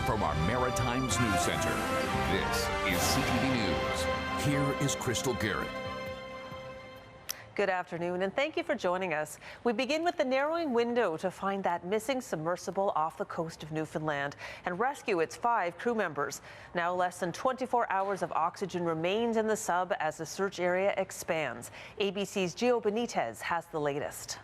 from our Maritimes News Center, this is CTV News. Here is Crystal Garrett. Good afternoon, and thank you for joining us. We begin with the narrowing window to find that missing submersible off the coast of Newfoundland and rescue its 5 crew members. Now less than 24 hours of oxygen remains in the sub as the search area expands. ABC's Gio Benitez has the latest.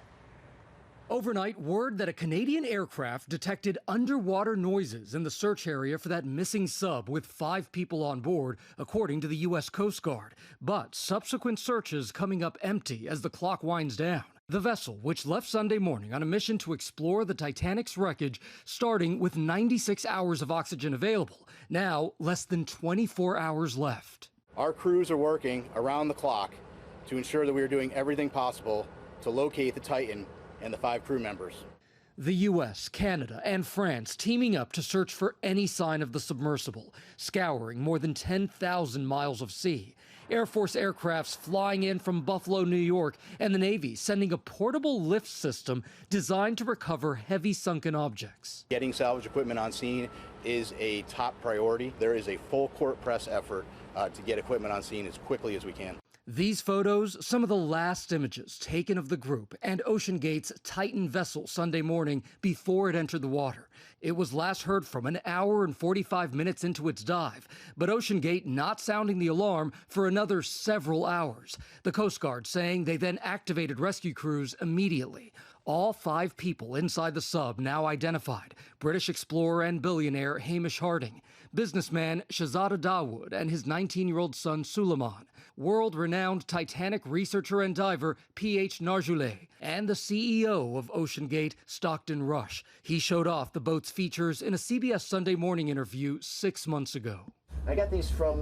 Overnight, word that a Canadian aircraft detected underwater noises in the search area for that missing sub with 5 people on board, according to the U.S. Coast Guard. But subsequent searches coming up empty as the clock winds down. The vessel, which left Sunday morning on a mission to explore the Titanic's wreckage, starting with 96 hours of oxygen available. Now, less than 24 hours left. Our crews are working around the clock to ensure that we are doing everything possible to locate the Titan and the 5 crew members. The U.S., Canada, and France teaming up to search for any sign of the submersible, scouring more than 10,000 miles of sea. Air Force aircrafts flying in from Buffalo, New York, and the Navy sending a portable lift system designed to recover heavy sunken objects. Getting salvage equipment on scene is a top priority. There is a full court press effort to get equipment on scene as quickly as we can. These photos, some of the last images taken of the group and OceanGate's Titan vessel Sunday morning before it entered the water. It was last heard from an hour and 45 minutes into its dive, but OceanGate not sounding the alarm for another several hours. The Coast Guard saying they then activated rescue crews immediately. All 5 people inside the sub now identified: British explorer and billionaire Hamish Harding, businessman Shahzada Dawood and his 19-year-old son Suleiman, world-renowned Titanic researcher and diver P.H. Narjoulé, and the CEO of OceanGate, Stockton Rush. He showed off the boat's features in a CBS Sunday Morning interview 6 months ago. I got these from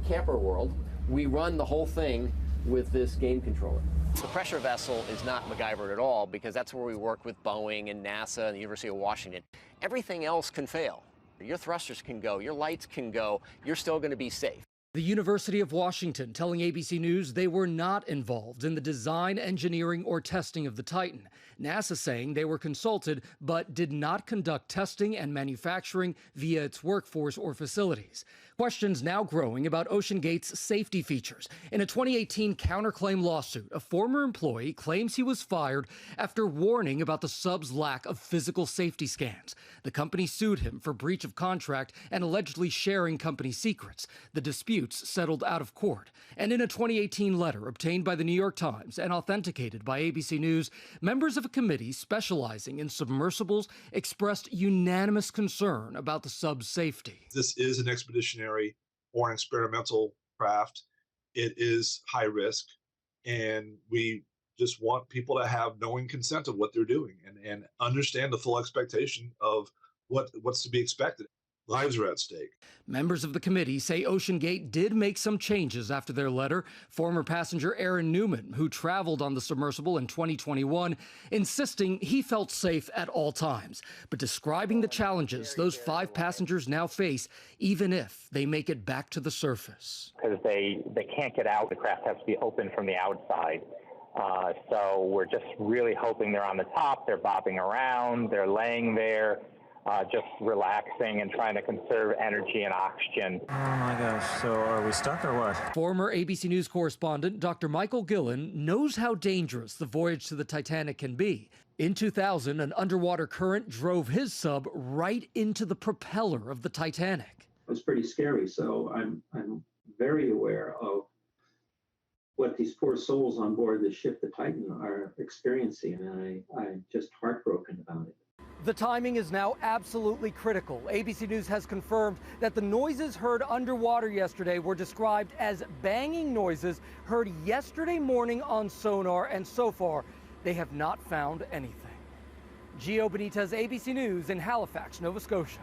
Camper World. We run the whole thing with this game controller. The pressure vessel is not MacGyvered at all, because that's where we work with Boeing and NASA and the University of Washington. Everything else can fail. Your thrusters can go, your lights can go, you're still going to be safe. The University of Washington telling ABC News they were not involved in the design, engineering, or testing of the Titan. NASA saying they were consulted but did not conduct testing and manufacturing via its workforce or facilities. Questions now growing about OceanGate's safety features. In a 2018 counterclaim lawsuit, a former employee claims he was fired after warning about the sub's lack of physical safety scans. The company sued him for breach of contract and allegedly sharing company secrets. The disputes settled out of court. And in a 2018 letter obtained by the New York Times and authenticated by ABC News, members of a committee specializing in submersibles expressed unanimous concern about the sub's safety. This is an expeditionary or an experimental craft. It is high risk, and we just want people to have knowing consent of what they're doing and understand the full expectation of what's to be expected. Lives are at stake. Members of the committee say OceanGate did make some changes after their letter. Former passenger Aaron Newman, who traveled on the submersible in 2021, insisting he felt safe at all times, but describing the challenges those 5 passengers now face, even if they make it back to the surface. Because they can't get out. The craft has to be open from the outside. So we're just really hoping they're on the top. They're bobbing around. They're laying there. Just relaxing and trying to conserve energy and oxygen. Oh my gosh, so are we stuck or what? Former ABC News correspondent Dr. Michael Gillen knows how dangerous the voyage to the Titanic can be. In 2000, an underwater current drove his sub right into the propeller of the Titanic. It was pretty scary, so I'm very aware of what these poor souls on board the ship, the Titan, are experiencing, and I'm just heartbroken about it. The timing is now absolutely critical. ABC News has confirmed that the noises heard underwater yesterday were described as banging noises heard yesterday morning on sonar, and so far, they have not found anything. Gio Benitez, ABC News in Halifax, Nova Scotia.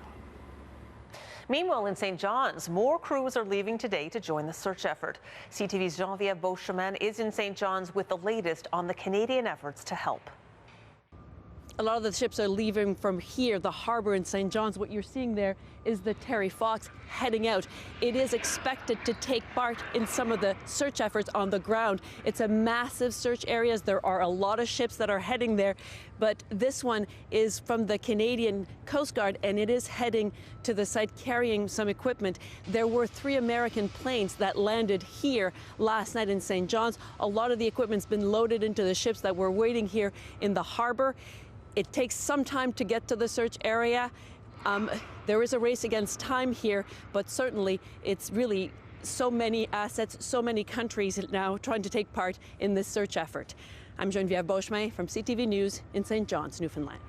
Meanwhile, in St. John's, more crews are leaving today to join the search effort. CTV's Geneviève Beauchemin is in St. John's with the latest on the Canadian efforts to help. A lot of the ships are leaving from here, the harbor in St. John's. What you're seeing there is the Terry Fox heading out. It is expected to take part in some of the search efforts on the ground. It's a massive search area. There are a lot of ships that are heading there, but this one is from the Canadian Coast Guard, and it is heading to the site carrying some equipment. There were 3 American planes that landed here last night in St. John's. A lot of the equipment's been loaded into the ships that were waiting here in the harbor. It takes some time to get to the search area. There is a race against time here, but certainly it's really so many assets, so many countries now trying to take part in this search effort. I'm Geneviève Beauchemin from CTV News in St. John's, Newfoundland.